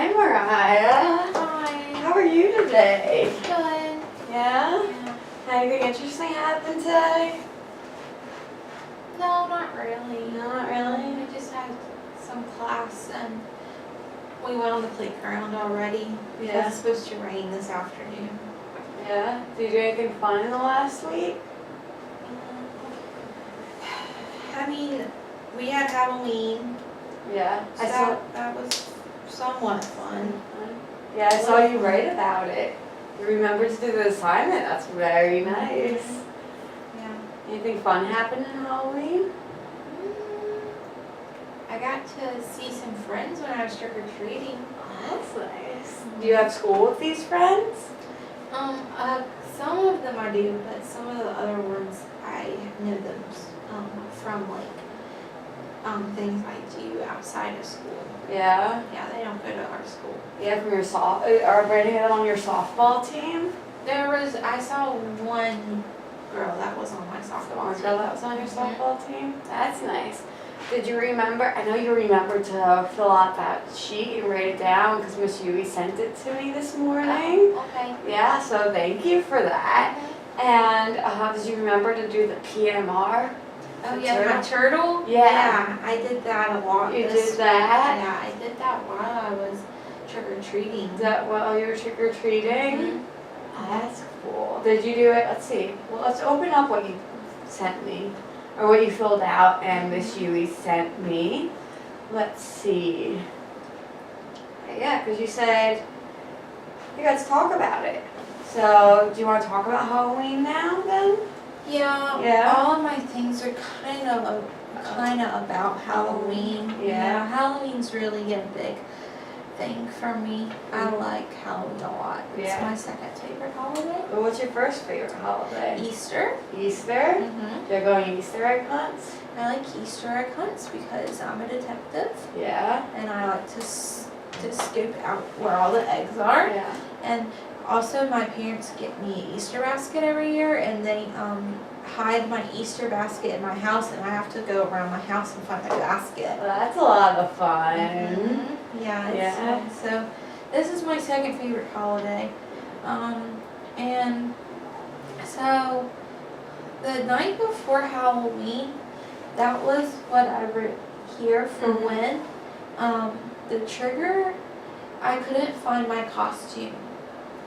Hi, Mariah. Hi. How are you today? Good. Yeah? Yeah. Anything interesting happen today? No, not really. Not really? We just had some class and we went on the playground already. Yeah. It's supposed to rain this afternoon. Yeah? Did you do anything fun in the last week? I mean, we had Halloween. Yeah. So that was somewhat fun. Yeah, I saw you write about it. You remembered to do the assignment. That's very nice. Yeah. Anything fun happened in Halloween? I got to see some friends when I was trick-or-treating. That's nice. Do you have school with these friends? Some of them I do, but some of the other ones I know them from things I do outside of school. Yeah. Yeah, they don't go to our school. Yeah, from your are any of them on your softball team? I saw one girl that was on my softball One team. girl that was on your softball team? That's nice. Did you remember, I know you remembered to fill out that sheet and write it down because Miss Yui sent it to me this morning. Okay. Yeah, so thank you for that. And did you remember to do the PMR? Oh The yeah, my turtle? Yeah. Yeah, I did that a lot. You this did that? Yeah, I did that while I was trick-or-treating. Is that while you were trick-or-treating? Mhm. That's cool. Did you do it? Let's see. Well, let's open up what you sent me, or what you filled out and Miss Yui sent me. Let's see. Yeah, because you said, hey, let's talk about it. So, do you want to talk about Halloween now then? Yeah, Yeah. all of my things are kind of about Halloween. Yeah. Halloween's really a big thing for me. I like Halloween a lot. It's Yeah. my second favorite holiday. Well, what's your first favorite holiday? Easter. Easter? Mhm. Do you go on Easter egg hunts? I like Easter egg hunts because I'm a detective Yeah. and I like to scope out where all the eggs are. Yeah. And also, my parents get me an Easter basket every year, and they hide my Easter basket in my house, and I have to go around my house and find my basket. Well, that's a lot of fun. Mhm. Yeah, it's Yeah. fun. So, this is my second favorite holiday. And so, the night before Halloween, that was what I wrote here for Mhm. when. The trigger, I couldn't find my costume.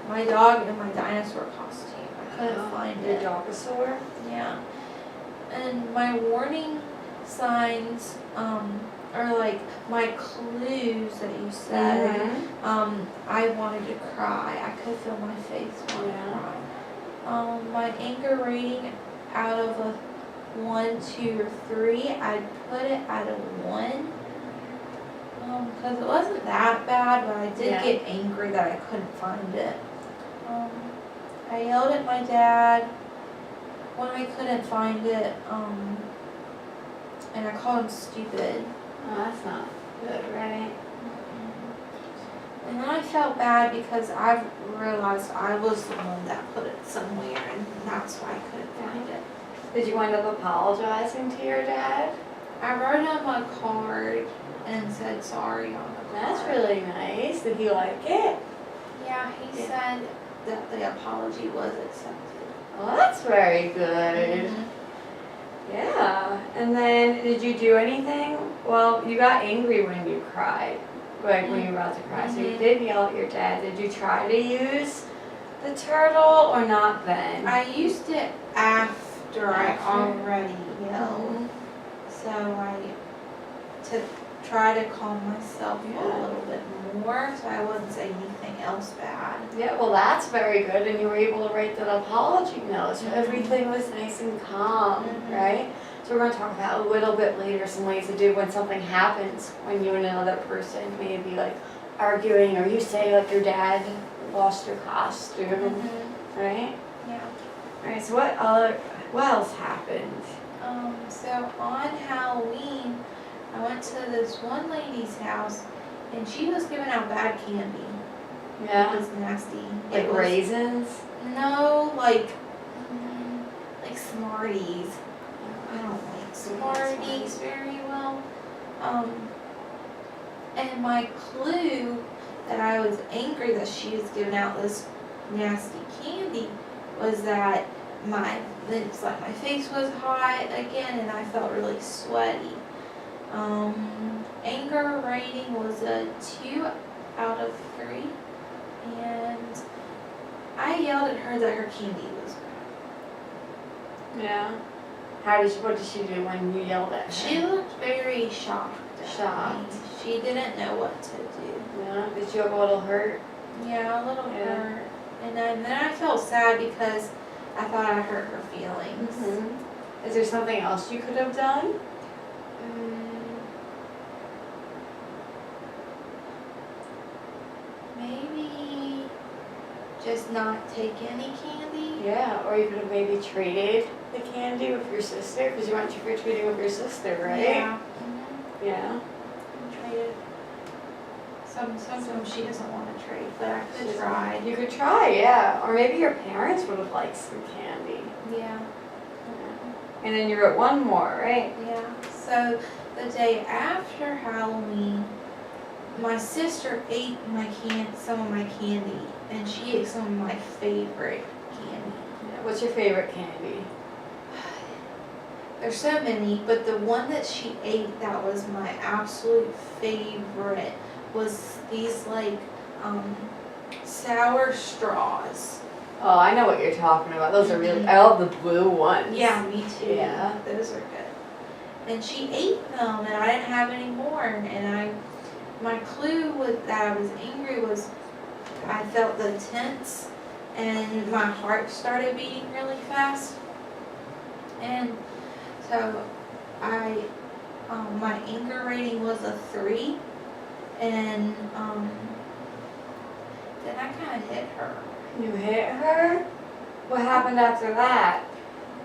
My dog and my dinosaur costume. I couldn't find Your it. dinosaur? Yeah. And my warning signs are like my clues that you said. I wanted to cry. I could feel my face when Yeah. I cried. My anger rating out of a 1, 2, or 3, I'd put it at a 1. Because it wasn't that bad, but I did Yeah. get angry that I couldn't find it. I yelled at my dad when I couldn't find it, and I called him stupid. Oh, that's not good, right? And then I felt bad because I realized I was the one that put it somewhere, and that's why I couldn't find it. Did you end up apologizing to your dad? I wrote him a card and said sorry on the card. That's really nice. Did he like it? Yeah, he Yeah. said that the apology was accepted. Well, that's very good. Mhm. Yeah. And then, did you do anything? Well, you got angry when you cried, like when you were about to cry. So you Mhm. did yell at your dad. Did you try to use the turtle or not then? I used it after I already yelled. Mhm. So to try to calm myself a Yeah. little bit more so I wouldn't say anything else bad. Yeah, well, that's very good, and you were able to write that apology note, so everything was nice and calm, Mhm. right? So we're going to talk about a little bit later some ways to do when something happens when you and another person may be like arguing, or you say like your dad lost your costume, right? Yeah. All right. So what else happened? So on Halloween, I went to this one lady's house and she was giving out bad candy. It was nasty. Like It was, raisins. no, like Smarties. I don't like Smarties very well. And my clue that I was angry that she was giving out this nasty candy was that it's like my face was hot again and I felt really sweaty. Anger rating was a 2 out of 3, and I yelled at her that her candy was bad. Yeah. What did she do when you yelled at her? She looked very shocked. Shocked. She didn't know what to do. Yeah. Did you look a little hurt? Yeah, a little Yeah. hurt. And then I felt sad because I thought I hurt her feelings. Mm-hmm. Is there something else you could have done? Maybe just not take any candy. Yeah, or you could have maybe traded the candy with your sister, because you went trick-or-treating with your sister, right? Yeah. Yeah. Traded. Sometimes she doesn't want to trade, but I could try. You could try, yeah. Or maybe your parents would have liked some candy. Yeah. And then you wrote one more, right? Yeah. So the day after Halloween, my sister ate some of my candy, and she ate some of my favorite candy. Yeah. What's your favorite candy? There's so many, but the one that she ate that was my absolute favorite was these like sour straws. Oh, I know what you're talking about. Those are really, I love the blue ones. Yeah, me too. Yeah. Those are good. And she ate them, and I didn't have any more. And my clue that I was angry was I felt the tense, and my heart started beating really fast. And so my anger rating was a 3, and then I kind of hit her. You hit her? What happened after that?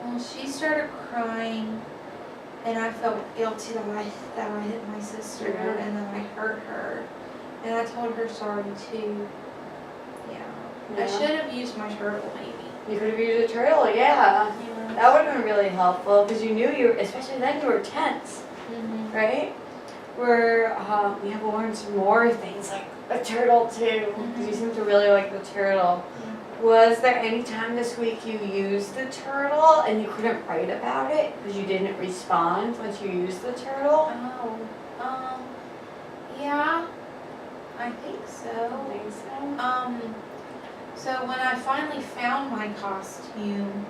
Well, she started crying, and I felt guilty that I hit my sister, Mhm. and then I hurt her, and I told her sorry too. Yeah. I should have used my turtle maybe. You could have used a turtle, yeah. Yeah. That would have been really helpful, because you knew especially then you were tense, Mhm. right? Where we have to learn some more things, like a turtle too, because you seem to really like the turtle. Was there any time this week you used the turtle and you couldn't write about it because you didn't respond once you used the turtle? Oh, yeah, I think so. I think so. So when I finally found my costume,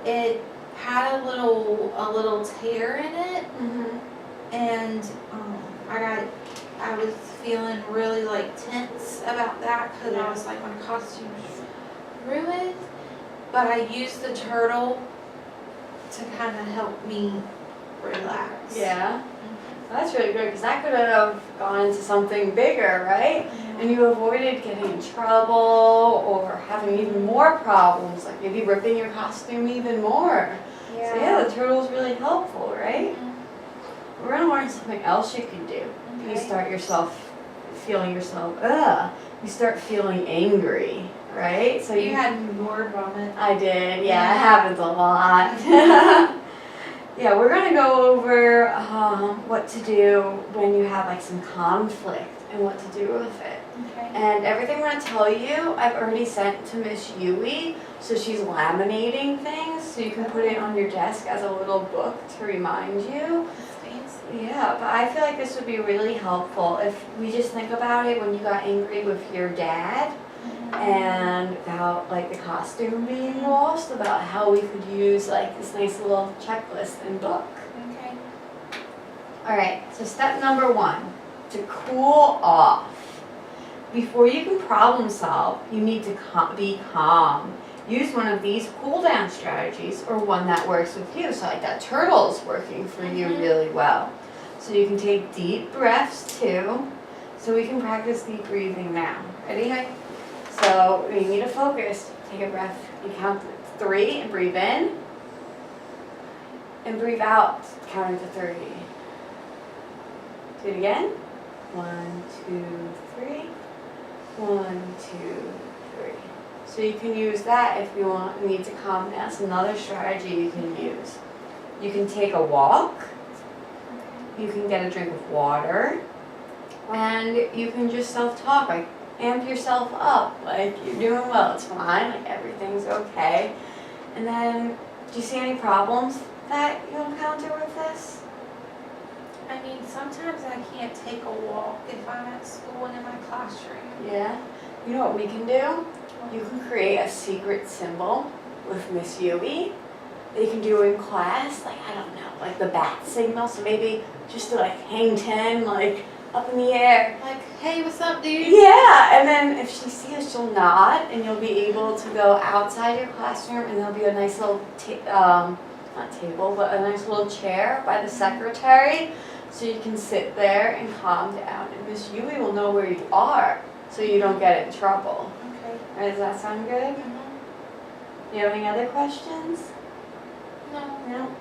it had a little tear in it, Mm-hmm. and I was feeling really like tense about that because I was like, my costume's ruined. But I used the turtle to kind of help me relax. Yeah. That's really good, because that could have gone into something bigger, right? And you avoided getting in trouble or having even more problems, like maybe ripping your costume even more. Yeah. So yeah, the turtle's really helpful, right? Mhm. We're gonna learn something else you can do. You Okay. start you start feeling angry, right? So You had more vomit. I did, yeah, Yeah. it happens a lot. Yeah, we're gonna go over what to do when you have like some conflict and what to do with it. Okay. And everything I'm gonna tell you, I've already sent to Miss Yui, so she's laminating things, so you can put it on your desk as a little book to remind you. Yeah, but I feel like this would be really helpful if we just think about it when you got angry with your dad and about like the costume being lost, about how we could use like this nice little checklist and book. Okay. Alright, so step number 1, to cool off. Before you can problem solve, you need to be calm. Use one of these cool down strategies or one that works with you. So like that turtle's working for you really well. So you can take deep breaths too. So we can practice deep breathing now. Ready? Okay. So we need to focus. Take a breath. You count to 3 and breathe in. And breathe out, counting to 30. Do it again. 1, 2, 3. 1, 2, 3. So you can use that if you need to calm down. That's another strategy you can use. You can take a walk. You can get a drink of water. And you can just self-talk, like amp yourself up. Like, you're doing well, it's fine, like everything's okay. And then, do you see any problems that you encounter with this? I mean, sometimes I can't take a walk if I'm at school and in my classroom. Yeah. You know what we can do? You can create a secret symbol with Miss Yui that you can do in class, like, I don't know, like the bat signal. So maybe just to like hang 10, like up in the air. Like, hey, what's up, dude? Yeah, and then if she sees, she'll nod, and you'll be able to go outside your classroom, and there'll be a nice little, not table, but a nice little chair by the secretary, so you can sit there and calm down. And Miss Yui will know where you are, so you don't get in trouble. Okay. All right, does that sound good? Do you have any other questions? No. No?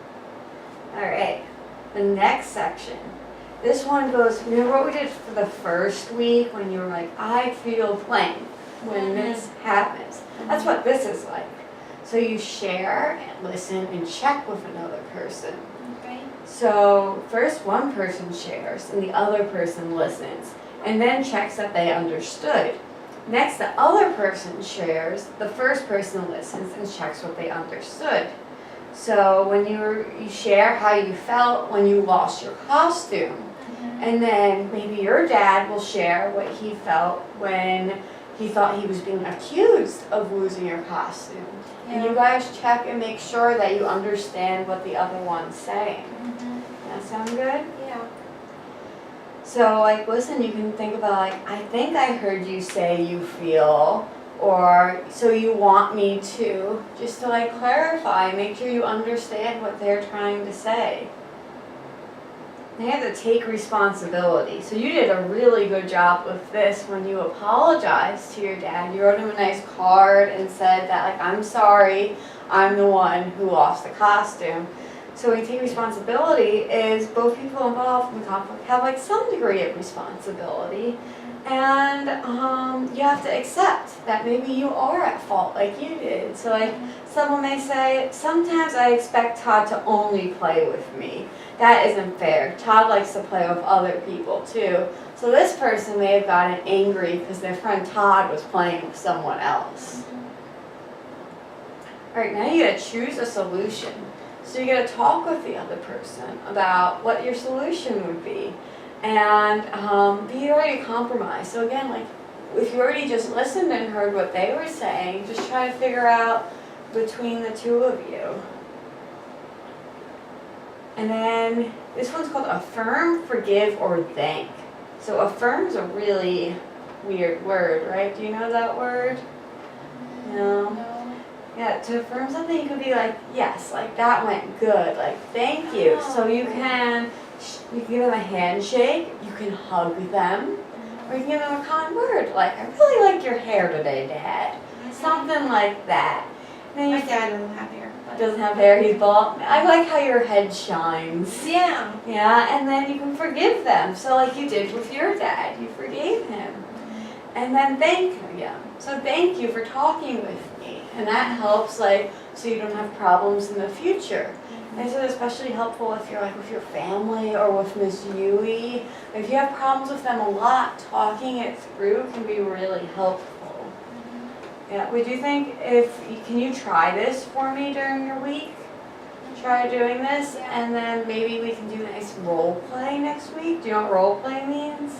All right, the next section. This one goes, remember what we did for the first week when you were like, I feel blank when this happens? That's what this is like. So you share and listen and check with another person. Okay. So first one person shares and the other person listens and then checks that they understood. Next, the other person shares, the first person listens and checks what they understood. So when you share how you felt when you lost your costume, and then maybe your dad will share what he felt when he thought he was being accused of losing your costume. Yeah. And you guys check and make sure that you understand what the other one's saying. That sound good? Yeah. So like, listen, you can think about like, I think I heard you say you feel, or so you want me to, just to like clarify, make sure you understand what they're trying to say. They have to take responsibility. So you did a really good job with this when you apologized to your dad. You wrote him a nice card and said that like, I'm sorry, I'm the one who lost the costume. So when you take responsibility is both people involved in the conflict have like some degree of responsibility. And you have to accept that maybe you are at fault like you did. So like someone may say, sometimes I expect Todd to only play with me. That isn't fair. Todd likes to play with other people too. So this person may have gotten angry because their friend Todd was playing with someone else. Alright, now you gotta choose a solution. So you gotta talk with the other person about what your solution would be. And be ready to compromise. So again, like if you already just listened and heard what they were saying, just try to figure out between the two of you. And then this one's called affirm, forgive, or thank. So affirm is a really weird word, right? Do you know that word? No? No. Yeah, to affirm something, you could be like, yes, like that went good, like thank you. So you can give them a handshake, you can hug them, or you can give them a kind word, like, I really like your hair today, Dad. Something like that. Then My dad doesn't have hair. doesn't have hair, he's bald. I like how your head shines. Yeah. Yeah, and then you can forgive them. So like you did with your dad, you forgave him. And then thank him. So thank you for talking with me. And that helps like so you don't have problems in the future. And so it's especially helpful if you're like with your family or with Miss Yui. If you have problems with them a lot, talking it through can be really helpful. Yeah, would you think can you try this for me during your week? Try doing this, and then maybe we can do a nice role play next week. Do you know what role play means?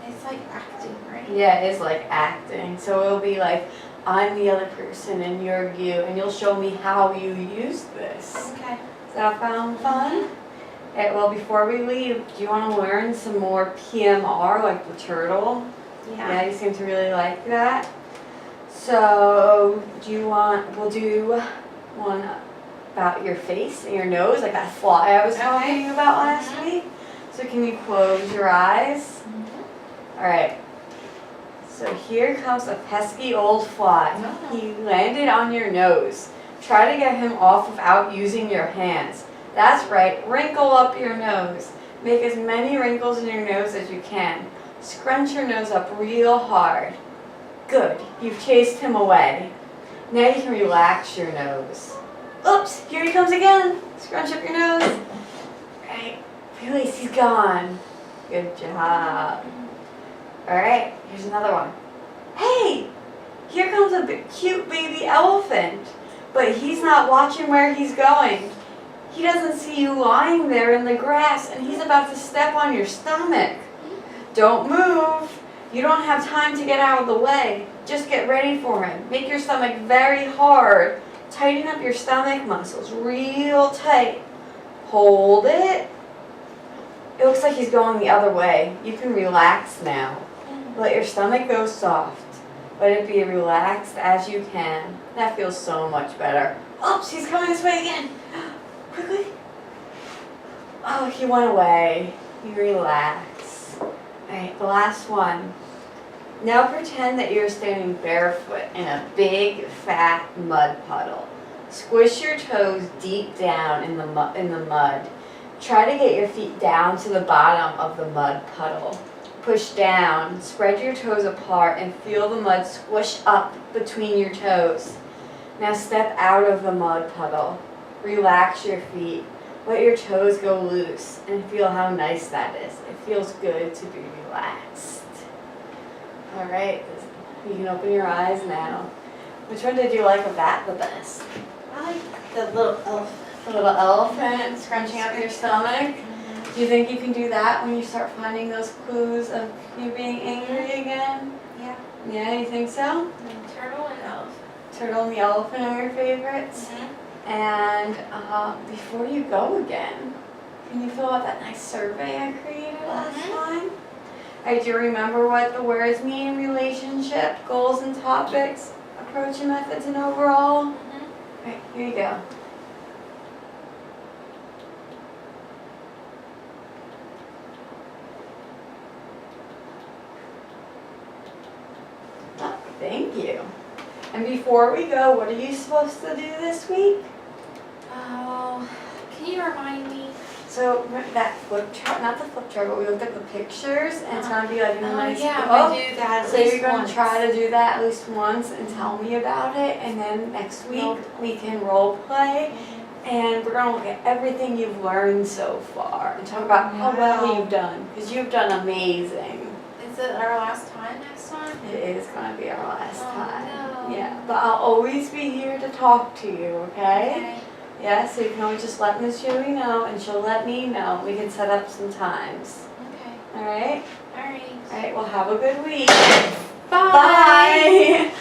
It's like acting, right? Yeah, it is like acting. So it'll be like, I'm the other person and you're you, and you'll show me how you use this. Okay. Does that sound fun? Okay, well, before we leave, do you want to learn some more PMR, like the turtle? Yeah, you seem to really like that. So, we'll do one about your face and your nose, like that fly I was talking to you about last week. So can you close your eyes? Alright. So here comes a pesky old fly. He landed on your nose. Try to get him off without using your hands. That's right, wrinkle up your nose. Make as many wrinkles in your nose as you can. Scrunch your nose up real hard. Good, you've chased him away. Now you can relax your nose. Oops, here he comes again. Scrunch up your nose. Right, release, he's gone. Good job. Alright, here's another one. here comes a cute baby elephant, but he's not watching where he's going. He doesn't see you lying there in the grass, and he's about to step on your stomach. Don't move. You don't have time to get out of the way. Just get ready for him. Make your stomach very hard. Tighten up your stomach muscles real tight. Hold it. It looks like he's going the other way. You can relax now. Let your stomach go soft. Let it be relaxed as you can. That feels so much better. Oops, he's coming this way again. Quickly. Oh, he went away. You relax. Alright, the last one. Now pretend that you're standing barefoot in a big, fat mud puddle. Squish your toes deep down in the mud. Try to get your feet down to the bottom of the mud puddle. Push down, spread your toes apart, and feel the mud squish up between your toes. Now step out of the mud puddle. Relax your feet. Let your toes go loose and feel how nice that is. It feels good to be relaxed. All right, you can open your eyes now. Which one did you like of that the best? I like the little elephant. The little elephant scrunching up your stomach. Do you think you can do that when you start finding those clues of you being angry again? Yeah. Yeah, you think so? And turtle and elephant. Turtle and the elephant are your favorites. And before you go again, can you fill out that nice survey I created last time? Alright, do you remember what the words mean? Relationship, goals and topics, approach and methods, and overall? Alright, here you go. Oh, thank you. And before we go, what are you supposed to do this week? Oh, can you remind me? So that flip chart, not the flip chart, but we looked at the pictures, and it's gonna be like a nice yeah, book. we do that at So least you're gonna once. try to do that at least once and tell me about it, and then next week we can role play, and we're gonna look at everything you've learned so far and talk about how well Wow. you've done, because you've done amazing. Is it our last time next time? It is gonna be our last Oh, time. no. Yeah, but I'll always be here to talk to you, okay? Okay. Yeah, so you can always just let Miss Julie know, and she'll let me know. We can set up some times. Okay. All right? All right. All right, well, have a good week. Bye. Bye.